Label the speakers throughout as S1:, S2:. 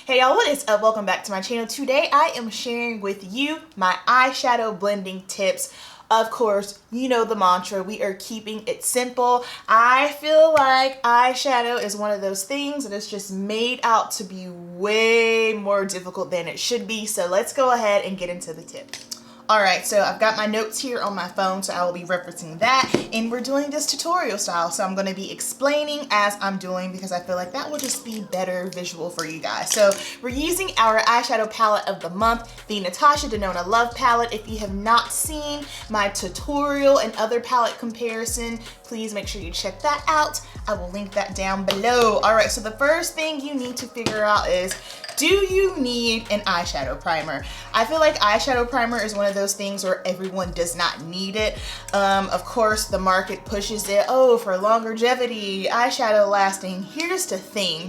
S1: Hey y'all, what is up? Welcome back to my channel. Today I am sharing with you my eyeshadow blending tips. Of course, you know the mantra, we are keeping it simple. I feel like eyeshadow is one of those things that is just made out to be way more difficult than it should be. So let's go ahead and get into the tips. Alright, so I've got my notes here on my phone, so I will be referencing that, and we're doing this tutorial style, so I'm going to be explaining as I'm doing because I feel like that will just be better visual for you guys. So we're using our eyeshadow palette of the month, the Natasha Denona Love palette. If you have not seen my tutorial and other palette comparison, please make sure you check that out. I will link that down below. Alright, so the first thing you need to figure out is, do you need an eyeshadow primer? I feel like eyeshadow primer is one of those things where everyone does not need it. Of course, the market pushes it, oh, for longevity, eyeshadow lasting. Here's the thing.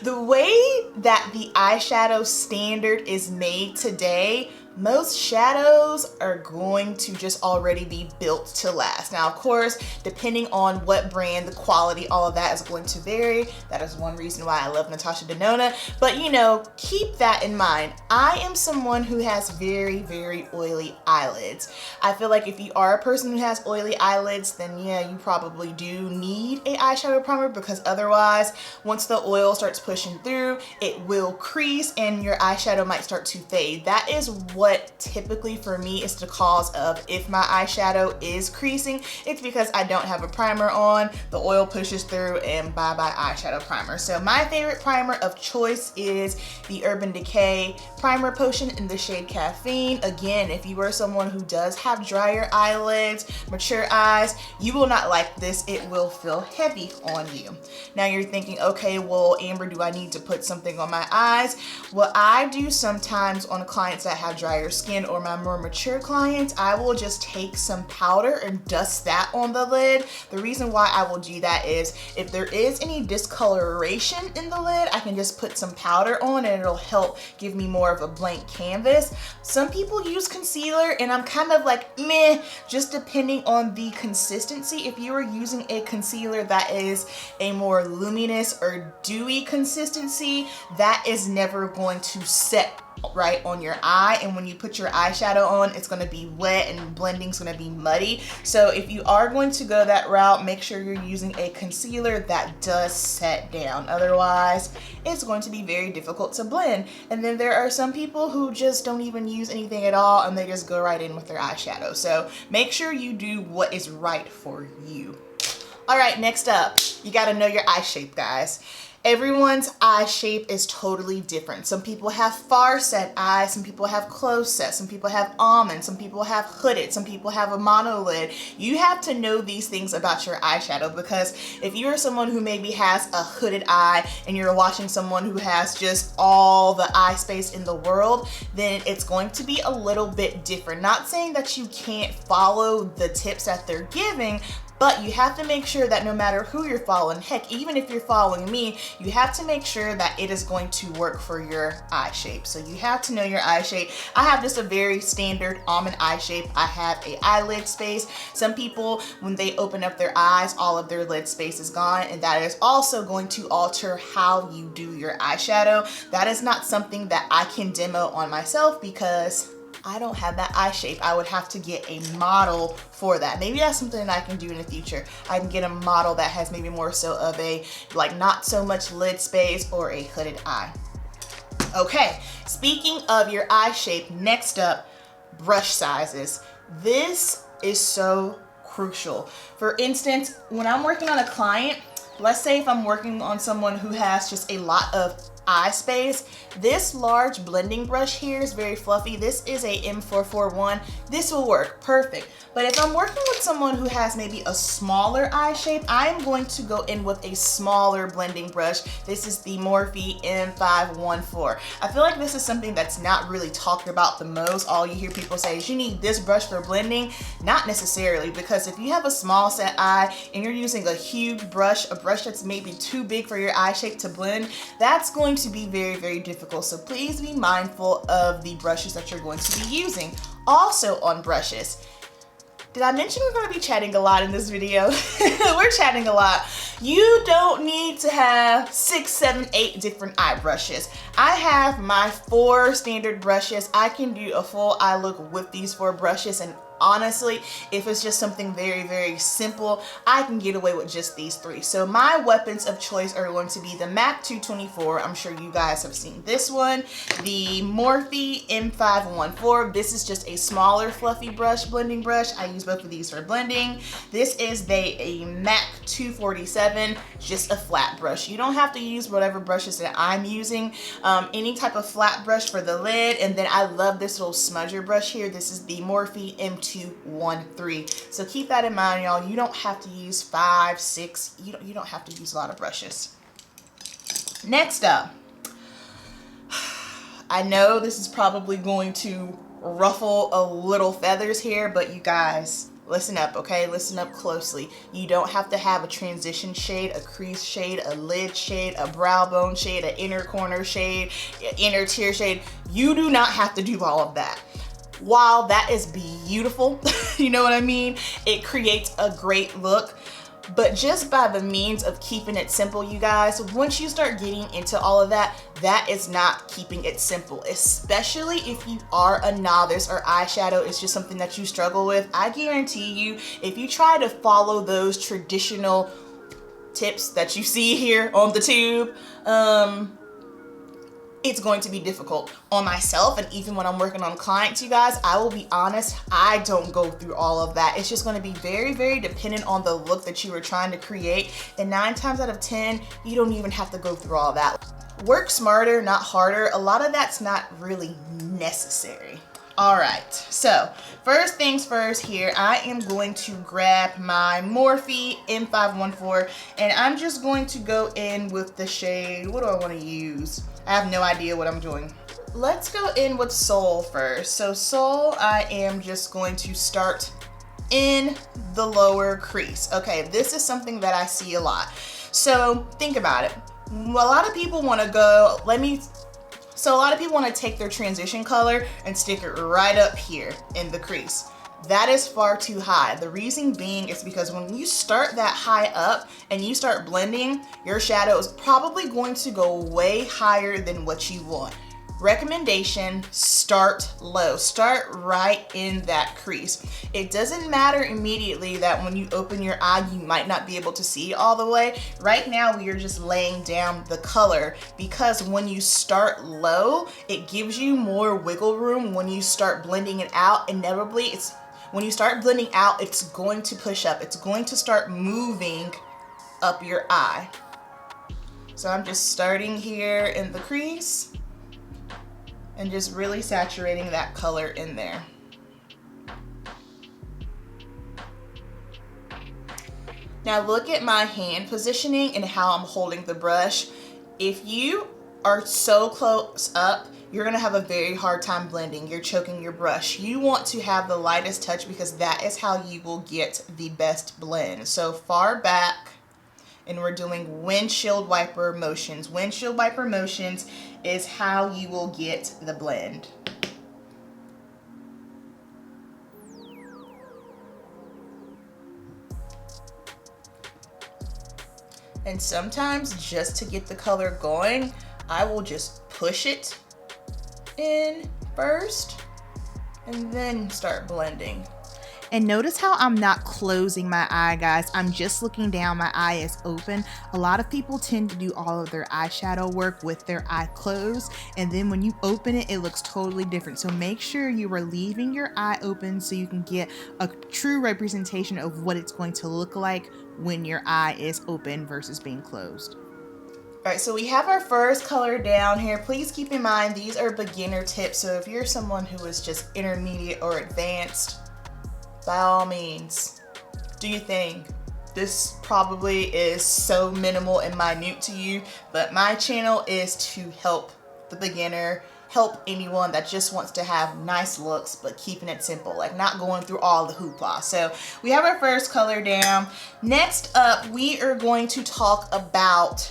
S1: The way that the eyeshadow standard is made today, most shadows are going to just already be built to last. Now, of course, depending on what brand, the quality, all of that is going to vary. That is one reason why I love Natasha Denona. But you know, keep that in mind. I am someone who has very, very oily eyelids. I feel like if you are a person who has oily eyelids, then yeah, you probably do need a eyeshadow primer, because otherwise, once the oil starts pushing through, it will crease and your eyeshadow might start to fade. That is what typically for me is the cause of if my eyeshadow is creasing. It's because I don't have a primer on, the oil pushes through, and bye-bye eyeshadow primer. So my favorite primer of choice is the Urban Decay Primer Potion in the shade Caffeine. Again, if you are someone who does have drier eyelids, mature eyes, you will not like this. It will feel heavy on you. Now you're thinking, okay, well, Amber, do I need to put something on my eyes? What I do sometimes on clients that have drier skin or my more mature clients, I will just take some powder and dust that on the lid. The reason why I will do that is if there is any discoloration in the lid, I can just put some powder on and it'll help give me more of a blank canvas. Some people use concealer and I'm kind of like meh, just depending on the consistency. If you are using a concealer that is a more luminous or dewy consistency, that is never going to set right on your eye, and when you put your eyeshadow on, it's going to be wet and blending's going to be muddy. So if you are going to go that route, make sure you're using a concealer that does set down. Otherwise, it's going to be very difficult to blend. And then there are some people who just don't even use anything at all and they just go right in with their eyeshadow. So make sure you do what is right for you. All right, next up, you got to know your eye shape, guys. Everyone's eye shape is totally different. Some people have far set eyes, some people have close set, some people have almond, some people have hooded, some people have a monolid. You have to know these things about your eyeshadow, because if you're someone who maybe has a hooded eye and you're watching someone who has just all the eye space in the world, then it's going to be a little bit different. Not saying that you can't follow the tips that they're giving, but you have to make sure that no matter who you're following, heck, even if you're following me, you have to make sure that it is going to work for your eye shape. So you have to know your eye shape. I have just a very standard almond eye shape. I have a eyelid space. Some people, when they open up their eyes, all of their lid space is gone, and that is also going to alter how you do your eyeshadow. That is not something that I can demo on myself because I don't have that eye shape. I would have to get a model for that. Maybe that's something that I can do in the future. I can get a model that has maybe more so of a, like, not so much lid space or a hooded eye. Okay, speaking of your eye shape, next up, brush sizes. This is so crucial. For instance, when I'm working on a client, let's say if I'm working on someone who has just a lot of eye space, this large blending brush here is very fluffy. This is a M441. This will work perfect. But if I'm working with someone who has maybe a smaller eye shape, I am going to go in with a smaller blending brush. This is the Morphe M514. I feel like this is something that's not really talked about the most. All you hear people say is you need this brush for blending. Not necessarily, because if you have a small set eye and you're using a huge brush, a brush that's maybe too big for your eye shape to blend, that's going to be very, very difficult. So please be mindful of the brushes that you're going to be using. Also on brushes, Did I mention we're gonna be chatting a lot in this video? We're chatting a lot. You don't need to have 6, 7, 8 different eye brushes. I have my 4 standard brushes. I can do a full eye look with these 4 brushes, and honestly, if it's just something very, very simple, I can get away with just these 3. So my weapons of choice are going to be the MAC 224. I'm sure you guys have seen this one. The Morphe M514. This is just a smaller fluffy brush, blending brush. I use both of these for blending. This is a MAC 247, just a flat brush. You don't have to use whatever brushes that I'm using. Any type of flat brush for the lid. And then I love this little smudger brush here. This is the Morphe M213. So keep that in mind, y'all. You don't have to use 5, 6. You don't have to use a lot of brushes. Next up, I know this is probably going to ruffle a little feathers here, but you guys, listen up, okay? Listen up closely. You don't have to have a transition shade, a crease shade, a lid shade, a brow bone shade, an inner corner shade, inner tear shade. You do not have to do all of that. While that is beautiful, you know what I mean? It creates a great look, but just by the means of keeping it simple, you guys, once you start getting into all of that, that is not keeping it simple, especially if you are a novice or eyeshadow is just something that you struggle with. I guarantee you, if you try to follow those traditional tips that you see here on the tube, it's going to be difficult on myself, and even when I'm working on clients, you guys, I will be honest, I don't go through all of that. It's just going to be very, very dependent on the look that you are trying to create, and 9 times out of 10, you don't even have to go through all that. Work smarter, not harder. A lot of that's not really necessary. All right, so first things first here, I am going to grab my Morphe M514, and I'm just going to go in with the shade, what do I want to use? I have no idea what I'm doing. Let's go in with Soul first. So Soul, I am just going to start in the lower crease. Okay, this is something that I see a lot. So think about it. A lot of people want to go, so a lot of people want to take their transition color and stick it right up here in the crease. That is far too high. The reason being is because when you start that high up and you start blending, your shadow is probably going to go way higher than what you want. Recommendation, start low. Start right in that crease. It doesn't matter immediately that when you open your eye, you might not be able to see all the way. Right now, we are just laying down the color, because when you start low, it gives you more wiggle room. When you start blending it out, inevitably, when you start blending out, it's going to push up. It's going to start moving up your eye. So I'm just starting here in the crease and just really saturating that color in there. Now look at my hand positioning and how I'm holding the brush. If you are so close up, you're gonna have a very hard time blending. You're choking your brush. You want to have the lightest touch, because that is how you will get the best blend. So far back, and we're doing windshield wiper motions. Windshield wiper motions is how you will get the blend. And sometimes, just to get the color going, I will just push it in first and then start blending. And notice how I'm not closing my eye, guys. I'm just looking down. My eye is open. A lot of people tend to do all of their eyeshadow work with their eye closed, and then when you open it, it looks totally different. So make sure you are leaving your eye open so you can get a true representation of what it's going to look like when your eye is open versus being closed. All right, so we have our first color down here. Please keep in mind, these are beginner tips. So if you're someone who is just intermediate or advanced, by all means, do your thing. This probably is so minimal and minute to you, but my channel is to help the beginner, help anyone that just wants to have nice looks, but keeping it simple, like not going through all the hoopla. So we have our first color down. Next up, we are going to talk about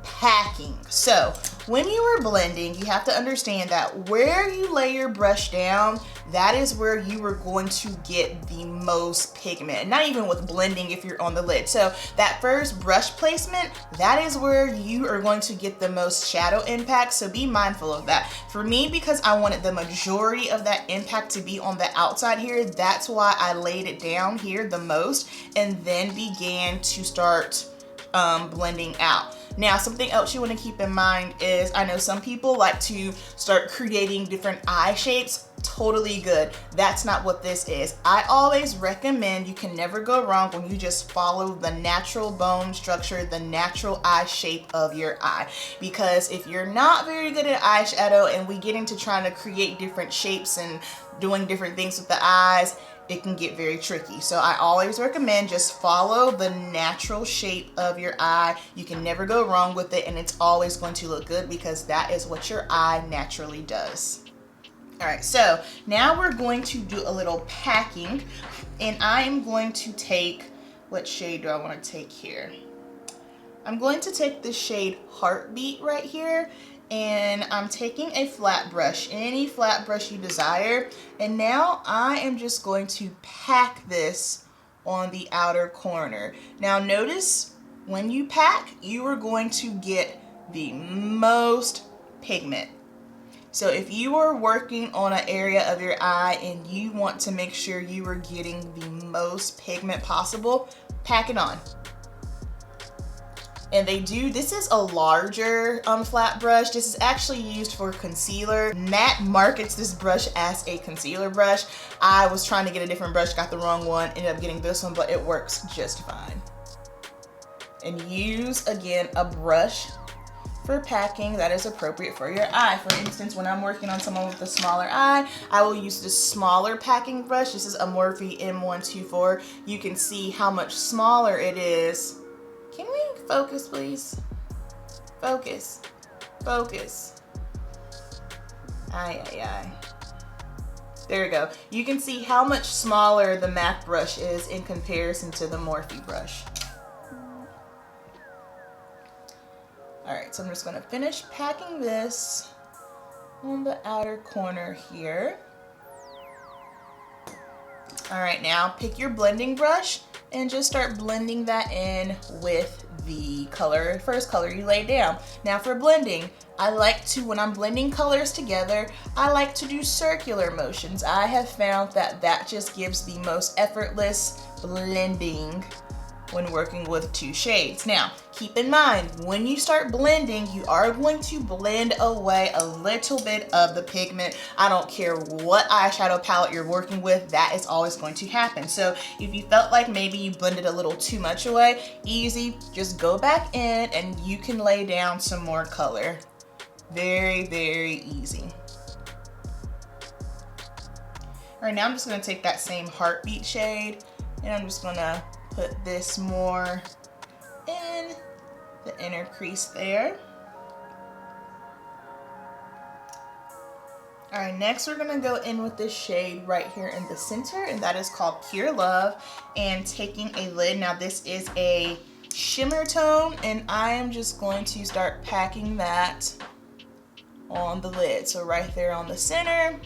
S1: packing. So when you are blending, you have to understand that where you lay your brush down, that is where you are going to get the most pigment. Not even with blending if you're on the lid. So that first brush placement, that is where you are going to get the most shadow impact. So be mindful of that. For me, because I wanted the majority of that impact to be on the outside here, that's why I laid it down here the most and then began to start blending out. Now, something else you want to keep in mind is, I know some people like to start creating different eye shapes. Totally good. That's not what this is. I always recommend, you can never go wrong when you just follow the natural bone structure, the natural eye shape of your eye. Because if you're not very good at eyeshadow and we get into trying to create different shapes and doing different things with the eyes, it can get very tricky. So I always recommend just follow the natural shape of your eye. You can never go wrong with it, and it's always going to look good because that is what your eye naturally does. All right, so now we're going to do a little packing, and I am going to take, what shade do I want to take here? I'm going to take the shade Heartbeat right here, and I'm taking a flat brush, any flat brush you desire, and now I am just going to pack this on the outer corner. Now notice when you pack, you are going to get the most pigment. So if you are working on an area of your eye and you want to make sure you are getting the most pigment possible, pack it on. And this is a larger flat brush. This is actually used for concealer. Matte markets this brush as a concealer brush. I was trying to get a different brush, got the wrong one, ended up getting this one, but it works just fine. And use, again, a brush for packing that is appropriate for your eye. For instance, when I'm working on someone with a smaller eye, I will use this smaller packing brush. This is a Morphe M124. You can see how much smaller it is. Can we focus, please? Focus. Focus. Aye. There we go. You can see how much smaller the MAC brush is in comparison to the Morphe brush. Alright, so I'm just going to finish packing this on the outer corner here. Alright, now pick your blending brush and just start blending that in with the first color you laid down. Now for blending, I like to, when I'm blending colors together, I like to do circular motions. I have found that that just gives the most effortless blending when working with two shades. Now, keep in mind, when you start blending, you are going to blend away a little bit of the pigment. I don't care what eyeshadow palette you're working with, that is always going to happen. So if you felt like maybe you blended a little too much away, easy, just go back in and you can lay down some more color. Very, very easy. All right, now I'm just gonna take that same Heartbeat shade and I'm just gonna put this more in the inner crease there. All right, next we're gonna go in with this shade right here in the center, and that is called Pure Love. And taking a lid, now this is a shimmer tone, and I am just going to start packing that on the lid. So right there on the center,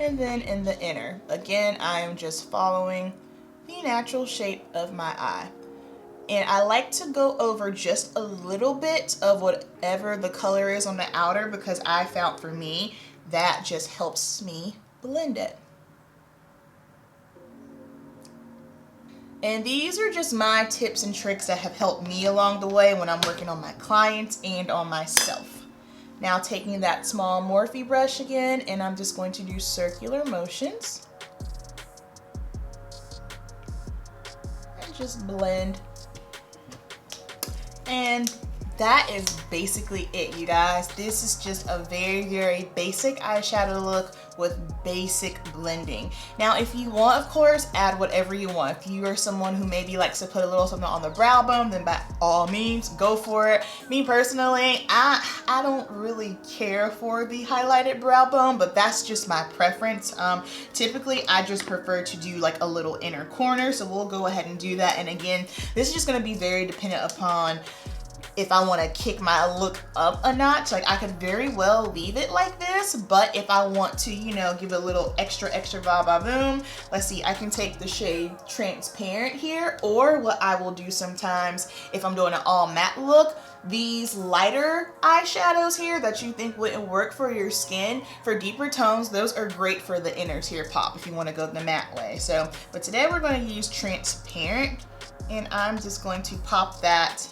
S1: and then in the inner. Again, I am just following the natural shape of my eye. And I like to go over just a little bit of whatever the color is on the outer, because I found for me, that just helps me blend it. And these are just my tips and tricks that have helped me along the way when I'm working on my clients and on myself. Now taking that small Morphe brush again, and I'm just going to do circular motions. And just blend. And that is basically it, you guys. This is just a very, very basic eyeshadow look with basic blending. Now, if you want, of course, add whatever you want. If you are someone who maybe likes to put a little something on the brow bone, then by all means, go for it. Me personally, I don't really care for the highlighted brow bone, but that's just my preference. Typically, I just prefer to do like a little inner corner, so we'll go ahead and do that. And again, this is just gonna be very dependent upon if I want to kick my look up a notch. Like I could very well leave it like this, but if I want to, you know, give it a little extra boom, let's see, I can take the shade Transparent here, or what I will do sometimes if I'm doing an all matte look, these lighter eyeshadows here that you think wouldn't work for your skin, for deeper tones, those are great for the inner tear pop if you want to go the matte way. So, but today we're going to use Transparent, and I'm just going to pop that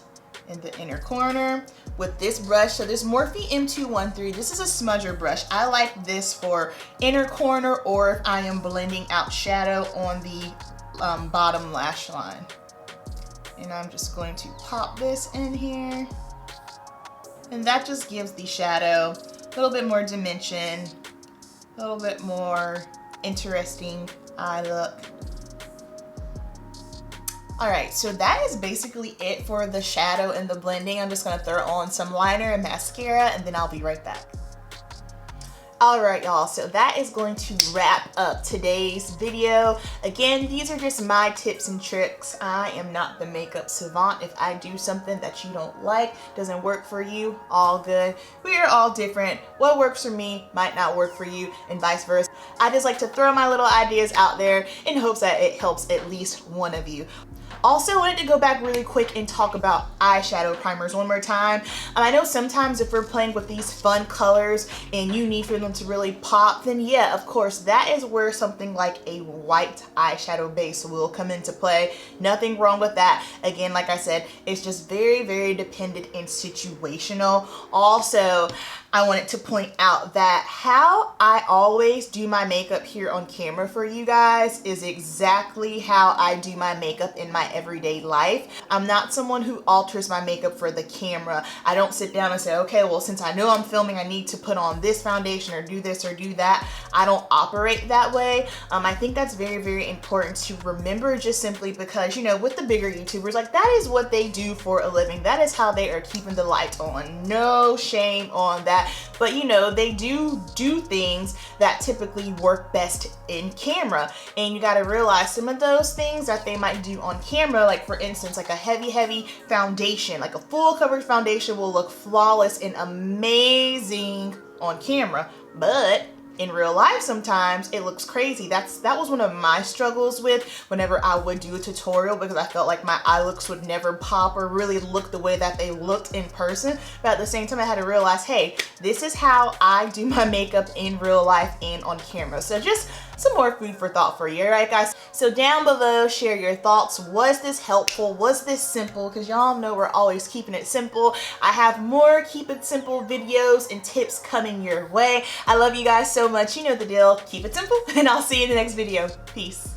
S1: in the inner corner with this brush. So this Morphe M213, this is a smudger brush. I like this for inner corner or if I am blending out shadow on the bottom lash line. And I'm just going to pop this in here. And that just gives the shadow a little bit more dimension, a little bit more interesting eye look. All right, so that is basically it for the shadow and the blending. I'm just gonna throw on some liner and mascara and then I'll be right back. All right, y'all, so that is going to wrap up today's video. Again, these are just my tips and tricks. I am not the makeup savant. If I do something that you don't like, doesn't work for you, all good. We are all different. What works for me might not work for you and vice versa. I just like to throw my little ideas out there in hopes that it helps at least one of you. Also, I wanted to go back really quick and talk about eyeshadow primers one more time. I know sometimes if we're playing with these fun colors and you need for them to really pop, then yeah, of course, that is where something like a white eyeshadow base will come into play. Nothing wrong with that. Again, like I said, it's just very, very dependent and situational. Also, I wanted to point out that how I always do my makeup here on camera for you guys is exactly how I do my makeup in my everyday life. I'm not someone who alters my makeup for the camera. I don't sit down and say, okay, well, since I know I'm filming, I need to put on this foundation or do this or do that. I don't operate that way. I think that's very, very important to remember, just simply because, you know, with the bigger YouTubers, like that is what they do for a living. That is how they are keeping the lights on. No shame on that. But you know, they do things that typically work best in camera. And you gotta realize some of those things that they might do on camera, like for instance, like a heavy foundation, like a full coverage foundation will look flawless and amazing on camera. But in real life, sometimes it looks crazy. That was one of my struggles with whenever I would do a tutorial, because I felt like my eye looks would never pop or really look the way that they looked in person. But at the same time, I had to realize, hey, this is how I do my makeup in real life and on camera. So just some more food for thought for you, all right, guys? So down below, share your thoughts. Was this helpful? Was this simple? Because y'all know we're always keeping it simple. I have more keep it simple videos and tips coming your way. I love you guys so much. You know the deal. Keep it simple, and I'll see you in the next video. Peace.